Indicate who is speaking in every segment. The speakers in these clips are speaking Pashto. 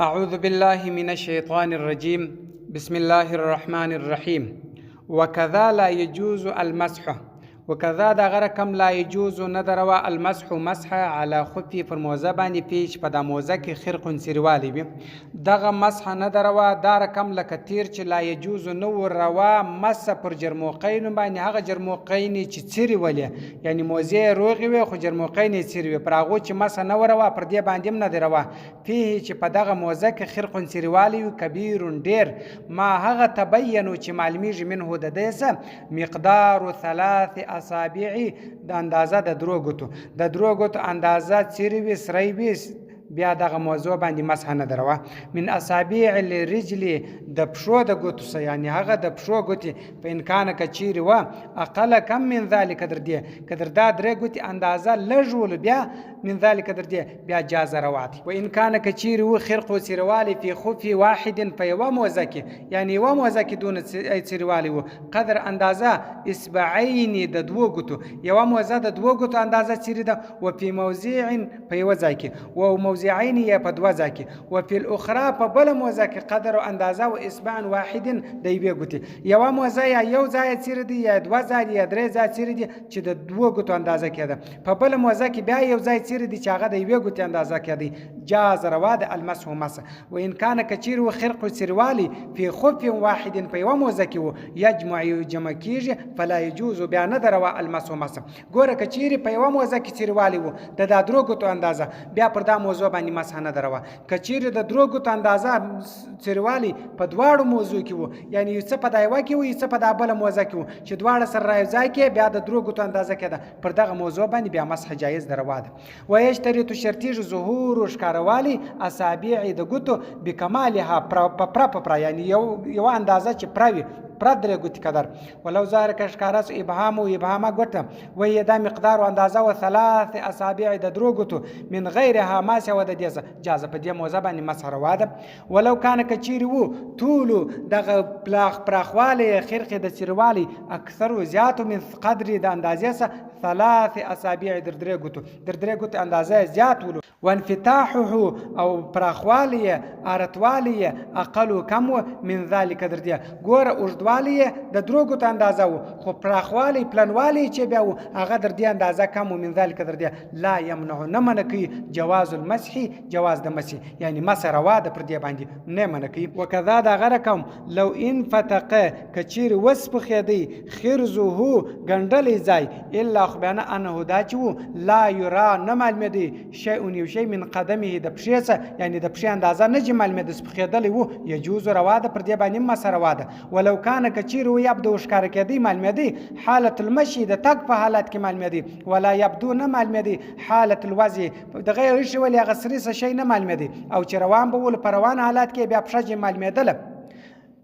Speaker 1: أعوذ بالله من الشيطان الرجيم. بسم الله الرحمن الرحيم. وكذا لا يجوز المسح، وكذا دا غره کم لا يجوز ندروا المسح مسح على خفي پر موزه باندې پیش په د موزه کې خرق سروالی وي دغه مسح ندروا دا رقم لکه تیر چې لا يجوز نو روا مس پر جرموقین باندې هغه جرموقین چې چیرې ولې یعنی موزه روغي وي خو جرموقین چیرې وي پر هغه چې مس نه وروا پر دې باندې نه دروا فيه چې په دغه موزه کې خرق سروالی کبیر ډیر ما هغه تبینو چې معلومیږي منه د دیسه مقدار 3 اصابعی د اندازه د درو ګوتو اندازه چیرې وي سری وي بیا دغه موضوع باندې مسح نه دروه من اصابع الرجل د پښو د ګوتو سره یعنی هغه د پښو ګوتې په امکان کچيري و اقل کم من ذلك در دی کدر دا درې ګوتې اندازه لږول بیا من ذلك در دی بیا جاز روات و ان کان کچيري و خرق سروالي في خف واحد په موزه کې یعنی و موزه کې دون سروالي و قدر اندازه اصبعين د دوه ګوتو یو موزه د دوه ګوتو اندازه چیرې ده و په موضع په یو ځای کې و موضعين یا په دوه ځای کې و په الاخرى په بل موزه کې قدر او اندازه و اصبع واحد د یوې ګوتې یو موزه یا یو ځای چیرې دی یا دوه ځای یا درې ځای چیرې دی چې د دوه ګوتو اندازه کې ده په بل موزه کې بیا یو ځای چیرې دی چې هغه د یوې ګوتې اندازه کې دی جاز روا د المسح مسح و ان کان کچیر و خرق سروالي في خف واحد په یو موزه کې و یجمع جمع کیږي فلا يجوز بیا نه دروا المسح مسح ګوره کچیر په یو موزه کې سروالي و د درو ګوتو اندازه بیا پر دا موضوع باندې مسح نه دروا کچیر د درو ګوتو اندازه سروالي په دواړو موضوع کې وو یعنی څه په دایو کې وو څه په دابل موزه کې وو چې دواړه سره راځي کې بیا د درو ګوتو اندازه کې ده پر دغه موضوع باندې بیا مسح جایز دروا ده و یشترط شرطیج ظهور ښکاروالی اصابع د ګوتو بکمالها پر یعنی یو اندازه چې پراوي پردره ګوت قدر ولو ظاهر کشکارس ابهام او ابهامه ګوت و یدا مقدار او اندازه و 3 اصابع د درو ګوتو من غیرها ما سوا د دیزه جاز په دې موزه باندې مسح روا ده ولو کان کچيري وو طول دغه پراخواله خرقه د چیروالی اکثر زیات من قدر د اندازه 3 اصابع در درې ګوتو اندازه زیات ولو وانفتاحه او پراخواله ارتواله اقل کم من ذلك در دی ګوره اوږدوالی د درو ګوتو اندازه وو خو پراخوالی پلنوالی چې بیا هغه در دی اندازه کم من ذلك در دی لا يمنع نه منکی جواز المسح جواز د مسح یعنی مسح روا د پر دی باندې نه منکی وکذا دا غره کم لو ان فتق کچیر وسپ خیدی خرزه غندلې ځای الا خبانه انه دا چې لا يرى نه معلومه شيء شيء من قدمه د پښې یعنی د پښې اندازه نه جمال مې د سپخېدلې وو يجوز روا ده پر دې باندې مسح روا ده ولو کان کچیر و يبدو ښکار کېدی معلومه دي حالت المشي د تک په حالت کې معلومه دي ولا يبدو نه معلومه دي حالت الوضع د غیر شی ولې غسري شي نه معلومه دي او چې روان به ول پر روان حالت کې بیا پښه معلومه ده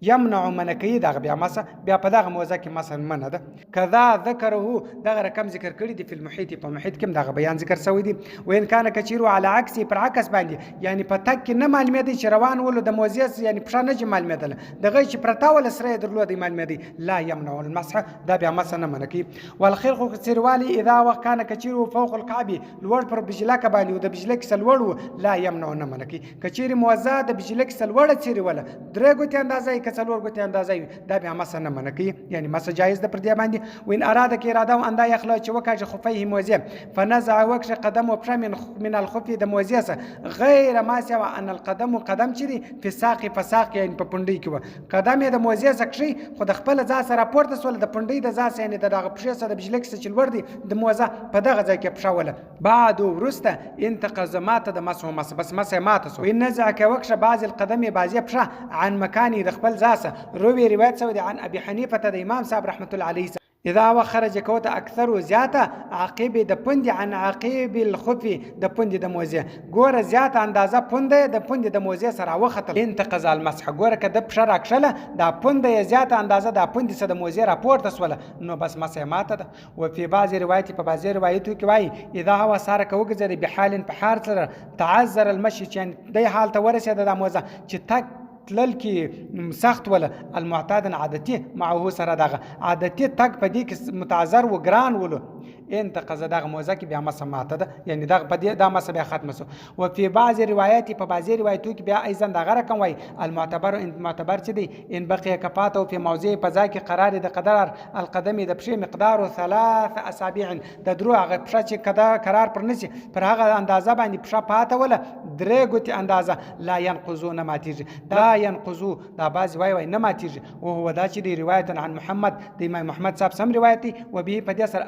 Speaker 1: يمنع منکی دغه بیا مسح بیا په دغه موزه کې مسح منه ده کذا ذکره دغه رقم ذکر کړی دی په المحیط په محیط کې دغه بیان ذکر شوی دی وین کان کچیرو علی عکس پر عکس باندې یعنی په تک نه معلومه دي چې روان ول د موزه یعنی پښه نه معلومه ده دغه چې پرتاول سره درلو دی معلومه دي لا يمنع المسح دا بیا مسح نه منکی والخرق سروالي اذا وكان کچیرو فوق الكعب لوړ پر بجلک باندې او د بجلک سلوړ لا يمنع نه منکی کچیر موزه د بجلک سلوړ چیرې ولا درې ګوتې اندازې کڅلور ګوتې اندازې دا بیا مسح نه منکی یعنی مسح جایز ده پر دې باندې وین اراده کې اراده انده یخلا چې وکړي خفيه موزه فنزع وکش قدم او پښه من الخف د موزه غیر ما سوا ان القدم قدم چری په ساق یعنی په پنډي کې و قدم د موزه سکشي خو د خپل ځا سره پورته سول د پنډي د ځا یعنی دغه پښه سره د بجلک سره چلور دي د موزه په دغه ځای کې پښه ولا بعد ورسته انتقزمات د مسح بس مسح ماته سو ان نزع وکش بعض القدم بعضی پښه عن مکاني د خپل ځا روي روایت سوي عن ابي حنيفه د امام صاحب رحمه الله عليه اذا وخرج كوت اكثر زياده عقيب د پند عن عقيب الخف د پند د موزه ګوره زیات اندازه پند د پند د موزه سره وختل انتقض المسح ګوره کده پښه راکشله د پند زیات اندازه د پند سره د موزه راپورته سوله نو بس مسح ماته ده او په بعض روایت په بعض روایتو کې وایي اذا هو سارک وګزر بحال په حال سره تعذر المشي چې د حالت ورسېده د موزه چې تک تلل کې سخت ولا المعتاد عادتي معه سره دغه عادتي تک په دې کې متعذر و ګران ولو انتقض دغه موزه کې بیا مسه ماته ده، یعنی دغه په دې دا مسه بیا ختمه سو. وفي بعض روایات په بعضی روایتو کې بیا ایزن دغه رقم وای المعتبر معتبر چې دی ان بقي کفات او په موضع په ځای کې قرار د قدر القدم د پښې مقدار 3 اصابع د درو هغه پښه چې قرار پر نسی پر هغه اندازه باندې پښه پاته ولا درې ګوتې اندازه لا ينقضون ماتیږي دا ينقضو دا باز وای نه ماتیږي او هو دا چې دی روایت عن محمد د امام محمد صاحب سم روایت دی و به په دې سره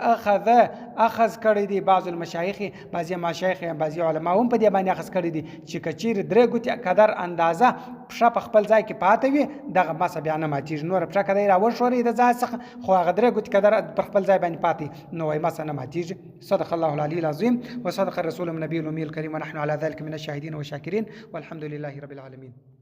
Speaker 1: اخذ کړی دی بعض المشایخ بعضی مشایخ بعضی علما هم په دې باندې اخذ کړی دی چې کچیر درې ګوتې قدر اندازه پښه په خپل ځای کې پاته وي دغه مسه بیا نه ماتیږي. نور پښه کدی را وشوري د ځای څخه خو هغه درې ګوتې قدر په خپل ځای باندې پاتې نو وای مسه نه ماتیږي. صدق الله العلي العظيم وصدق الرسول النبي الأمي الكريم ونحن على ذلك من الشاهدين والشاكرين والحمد لله رب العالمين.